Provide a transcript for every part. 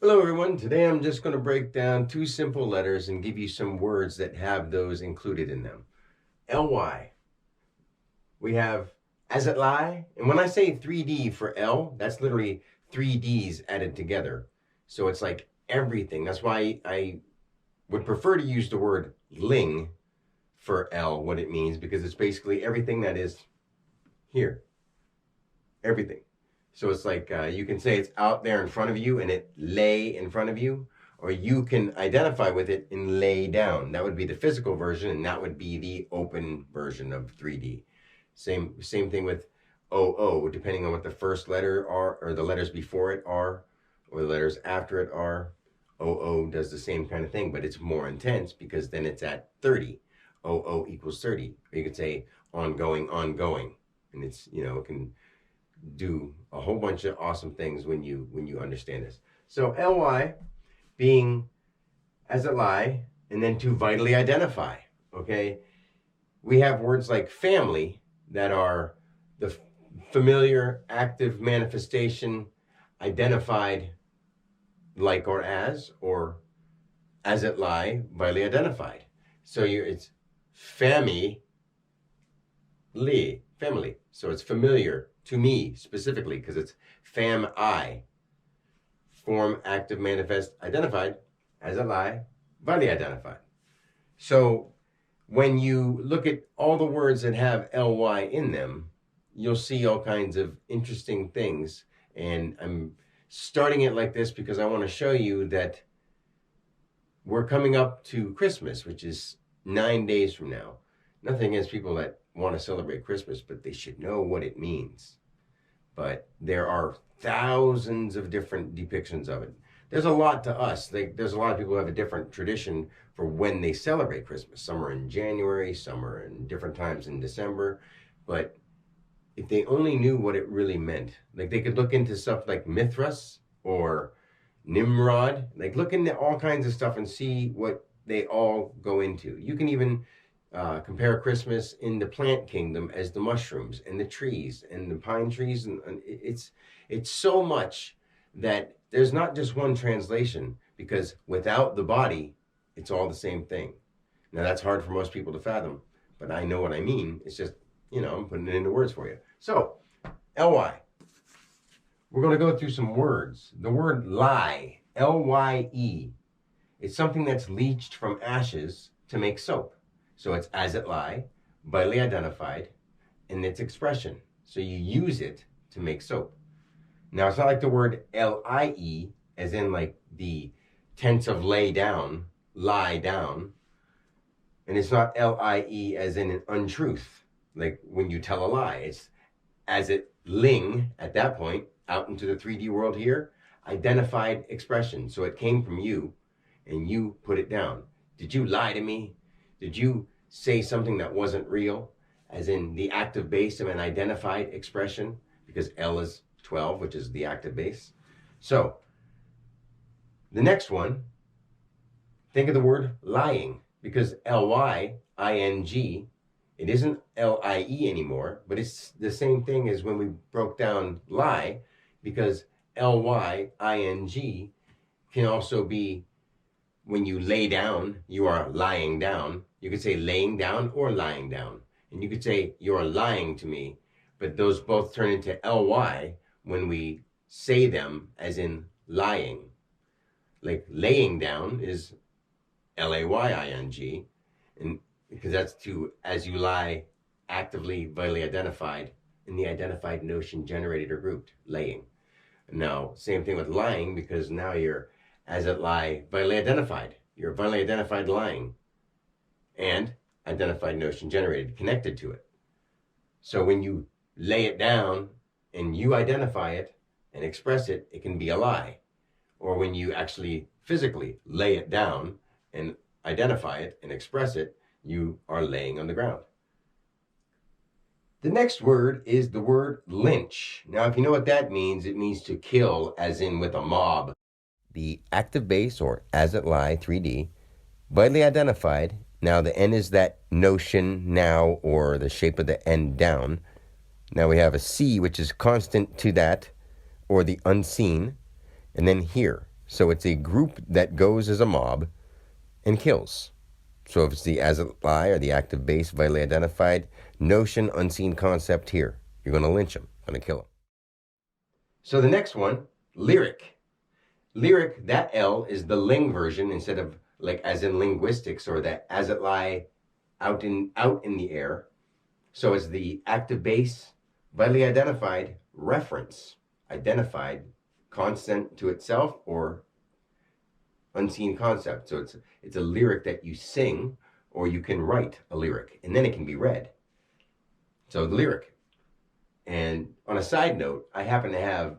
Hello everyone, today I'm just going to break down two simple letters and give you some words that have those included in them. Ly. We have as it lie, and when I say 3D for L, that's literally 3Ds added together. So it's like everything. That's why I would prefer to use the word ling for L, what it means, because it's basically everything that is here. Everything. So it's like you can say it's out there in front of you and it lay in front of you, or you can identify with it and lay down. That would be the physical version, and that would be the open version of 3D. Same thing with OO, depending on what the first letter are, or the letters before it are, or the letters after it are. OO does the same kind of thing, but it's more intense because then it's at 30. OO equals 30. Or you could say ongoing, ongoing. And it's, it can do a whole bunch of awesome things when you understand this. So ly being as it lie, and then to vitally identify. Okay, we have words like family that are the familiar active manifestation identified like or as it lie vitally identified. So it's family. So it's familiar to me specifically because it's I, form active manifest identified as it lie vitally identified. So when you look at all the words that have ly in them, you'll see all kinds of interesting things. And I'm starting it like this because I want to show you that we're coming up to Christmas, which is 9 days from now. Nothing against people that want to celebrate Christmas, but they should know what it means. But there are thousands of different depictions of it. There's a lot to us. There's a lot of people who have a different tradition for when they celebrate Christmas. Some are in January, some are in different times in December. But if they only knew what it really meant, like they could look into stuff like Mithras or Nimrod, like look into all kinds of stuff and see what they all go into. You can even compare Christmas in the plant kingdom as the mushrooms and the trees and the pine trees, and it's so much that there's not just one translation, because without the body, it's all the same thing. Now that's hard for most people to fathom, but I know what I mean. It's just, I'm putting it into words for you. So, ly. We're going to go through some words. The word lye, Lye. It's something that's leached from ashes to make soap. So it's as it lie, vitally identified, in its expression. So you use it to make soap. Now it's not like the word lie, as in like the tense of lay down, lie down. And it's not lie as in an untruth, like when you tell a lie. It's as it ling, at that point, out into the 3D world here, identified expression. So it came from you, and you put it down. Did you lie to me? Did you say something that wasn't real? As in the active base of an identified expression, because L is 12, which is the active base. So the next one, think of the word lying, because Lying, it isn't LIE anymore, but it's the same thing as when we broke down lie, because LYING can also be when you lay down, you are lying down. You could say laying down or lying down. And you could say you're lying to me, but those both turn into LY when we say them as in lying. Like laying down is LAYING, and because that's to as you lie, actively, vitally identified in the identified notion generated or grouped, laying. Now, same thing with lying, because now you're as it lie, vitally identified. You're vitally identified lying, and identified notion generated, connected to it. So when you lay it down and you identify it and express it, it can be a lie. Or when you actually physically lay it down and identify it and express it, you are laying on the ground. The next word is the word lynch. Now, if you know what that means, it means to kill, as in with a mob. The active base, or as it lie, 3D, vitally identified. Now the N is that notion now, or the shape of the N down. Now we have a C, which is constant to that, or the unseen. And then here, So it's a group that goes as a mob and kills. So if it's the as a lie or the active base, vitally identified, notion, unseen concept here. You're going to lynch them, going to kill them. So the next one, lyric. Lyric, that L is the ling version instead of like as in linguistics or that as it lie out in the air. So it's the active base, vitally identified, reference, identified, constant to itself or unseen concept. So it's a lyric that you sing or you can write a lyric and then it can be read. So the lyric. And on a side note, I happen to have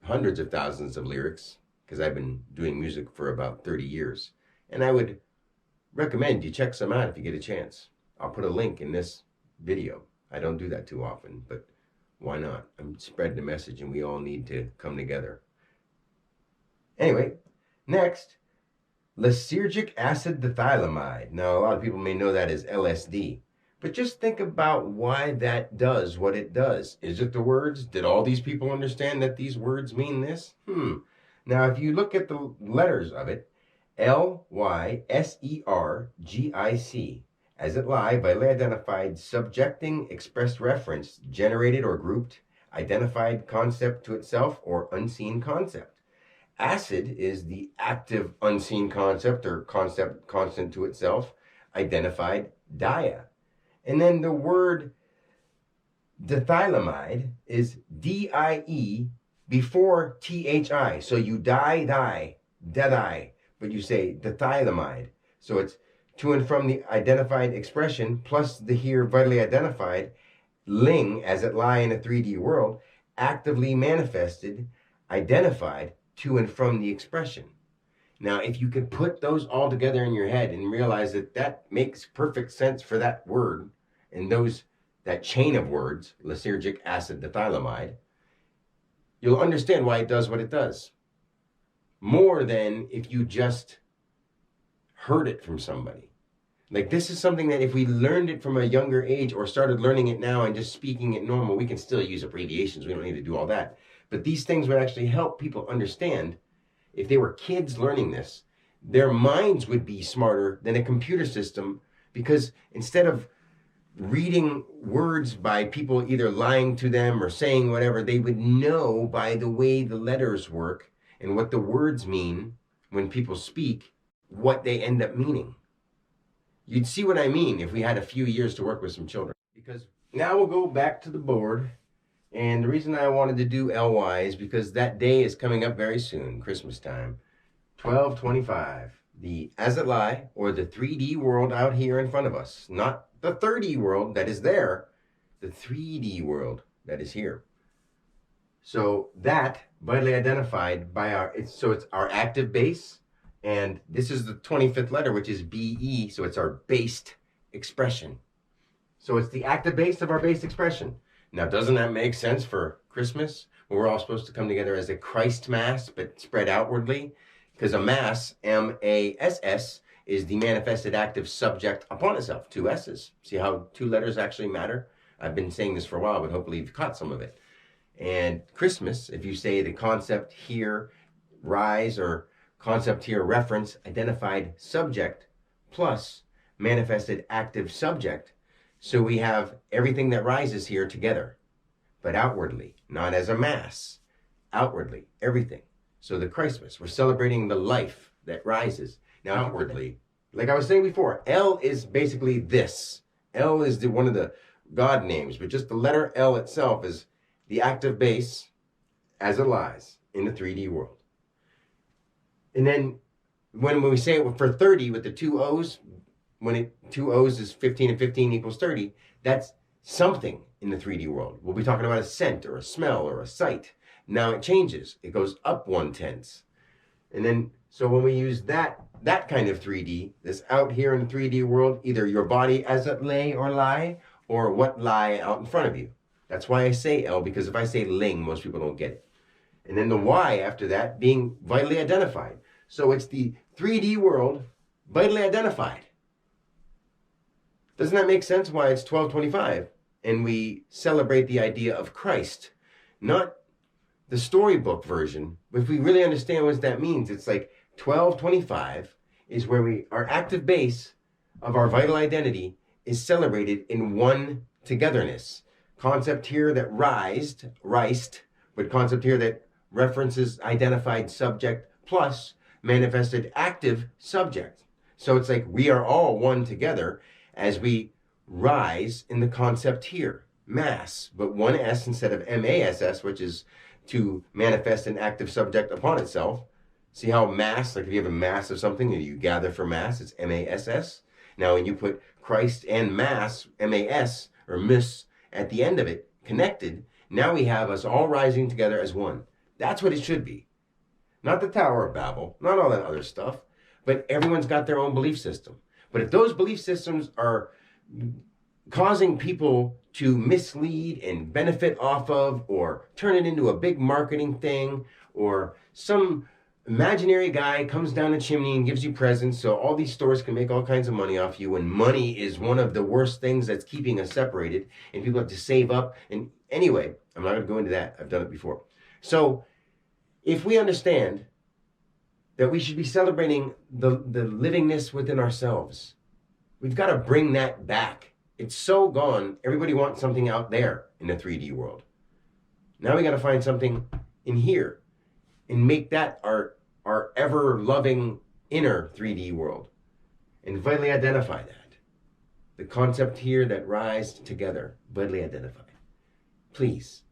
hundreds of thousands of lyrics because I've been doing music for about 30 years. And I would recommend you check some out if you get a chance. I'll put a link in this video. I don't do that too often, but why not? I'm spreading the message and we all need to come together. Anyway, next, lysergic acid dithylamide. Now, a lot of people may know that as LSD, but just think about why that does what it does. Is it the words? Did all these people understand that these words mean this? Now, if you look at the letters of it, Lysergic, as it lie, vitally identified, subjecting, expressed reference, generated or grouped, identified concept to itself or unseen concept. Acid is the active unseen concept or concept constant to itself, identified, dia. And then the word dithylamide is D-I-E before T-H-I. So you die, but you say dithylamide. So it's to and from the identified expression plus the here vitally identified, ling, as it lie in a 3D world, actively manifested, identified, to and from the expression. Now, if you can put those all together in your head and realize that that makes perfect sense for that word and that chain of words, lysergic acid dithylamide, you'll understand why it does what it does. More than if you just heard it from somebody. Like this is something that if we learned it from a younger age or started learning it now and just speaking it normal, we can still use abbreviations. We don't need to do all that. But these things would actually help people understand. If they were kids learning this, their minds would be smarter than a computer system because instead of reading words by people either lying to them or saying whatever, they would know by the way the letters work and what the words mean when people speak, what they end up meaning. You'd see what I mean if we had a few years to work with some children. Because now we'll go back to the board. And the reason I wanted to do LY is because that day is coming up very soon, Christmas time. 12/25, the as it lie, or the 3D world out here in front of us. Not the 30 world that is there, the 3D world that is here. So that, vitally identified by it's our active base, and this is the 25th letter, which is BE, so it's our based expression. So it's the active base of our based expression. Now, doesn't that make sense for Christmas? When we're all supposed to come together as a Christ Mass, but spread outwardly? Because a Mass, M-A-S-S, is the manifested active subject upon itself. 2 S's. See how 2 letters actually matter? I've been saying this for a while, but hopefully you've caught some of it. And Christmas, if you say the concept here, rise, or concept here, reference, identified subject, plus manifested active subject, so we have everything that rises here together, but outwardly, not as a mass, outwardly, everything. So the Christmas, we're celebrating the life that rises. Now outwardly, like I was saying before, L is basically this. L is one of the God names, but just the letter L itself is the active base as it lies in the 3D world. And then when we say it for 30 with the 2 O's, 2 O's is 15 and 15 equals 30, that's something in the 3D world. We'll be talking about a scent or a smell or a sight. Now it changes. It goes up 1/10. And then, so when we use that kind of 3D, this out here in the 3D world, either your body as it lay or lie, or what lie out in front of you. That's why I say L, because if I say ling, most people don't get it. And then the Y after that being vitally identified. So it's the 3D world vitally identified. Doesn't that make sense why it's 12/25 and we celebrate the idea of Christ? Not the storybook version, if we really understand what that means, it's like 1225 is where our active base of our vital identity is celebrated in one togetherness. Concept here that rised, but concept here that references identified subject plus manifested active subject. So it's like we are all one together as we rise in the concept here. Mass, but one S instead of MASS, which is to manifest an active subject upon itself. See how mass, like if you have a mass of something and you gather for mass, it's MASS. Now when you put Christ and mass, MAS, or miss at the end of it, connected, now we have us all rising together as one. That's what it should be. Not the Tower of Babel, not all that other stuff, but everyone's got their own belief system. But if those belief systems are causing people to mislead and benefit off of, or turn it into a big marketing thing, or some imaginary guy comes down a chimney and gives you presents so all these stores can make all kinds of money off you, and money is one of the worst things that's keeping us separated, and people have to save up. And anyway, I'm not going to go into that. I've done it before. So if we understand that we should be celebrating the livingness within ourselves, we've got to bring that back. It's so gone. Everybody wants something out there in the 3D world. Now we got to find something in here and make that our ever-loving inner 3D world and vitally identify that. The concept here that rise together, vitally identify. Please.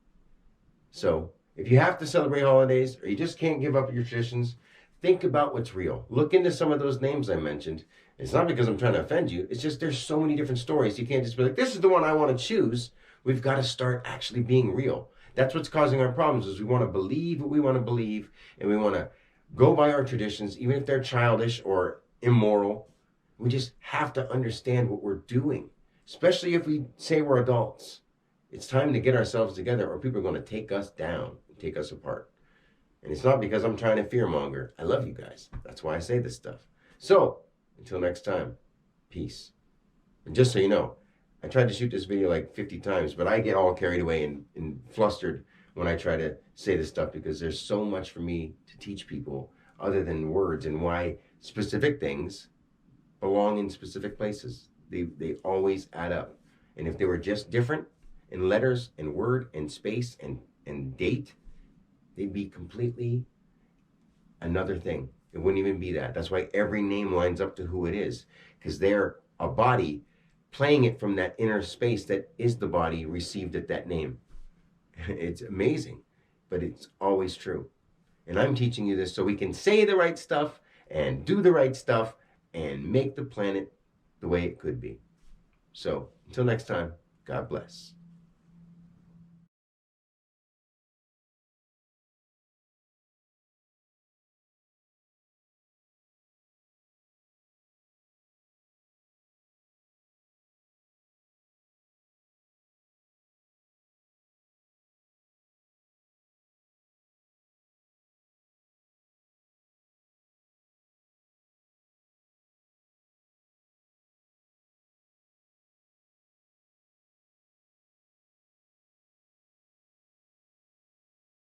So if you have to celebrate holidays or you just can't give up your traditions, think about what's real. Look into some of those names I mentioned. It's not because I'm trying to offend you. It's just there's so many different stories. You can't just be like, this is the one I want to choose. We've got to start actually being real. That's what's causing our problems, is we want to believe what we want to believe, and we want to go by our traditions, even if they're childish or immoral. We just have to understand what we're doing, especially if we say we're adults. It's time to get ourselves together, or people are going to take us down and take us apart. And it's not because I'm trying to fearmonger. I love you guys. That's why I say this stuff. So, until next time, peace. And just so you know, I tried to shoot this video like 50 times, but I get all carried away and flustered when I try to say this stuff, because there's so much for me to teach people other than words, and why specific things belong in specific places. They always add up. And if they were just different in letters and word and space and date, they'd be completely another thing. It wouldn't even be that. That's why every name lines up to who it is, because they're a body playing it from that inner space that is the body received at that name. It's amazing, but it's always true. And I'm teaching you this so we can say the right stuff and do the right stuff and make the planet the way it could be. So until next time, God bless.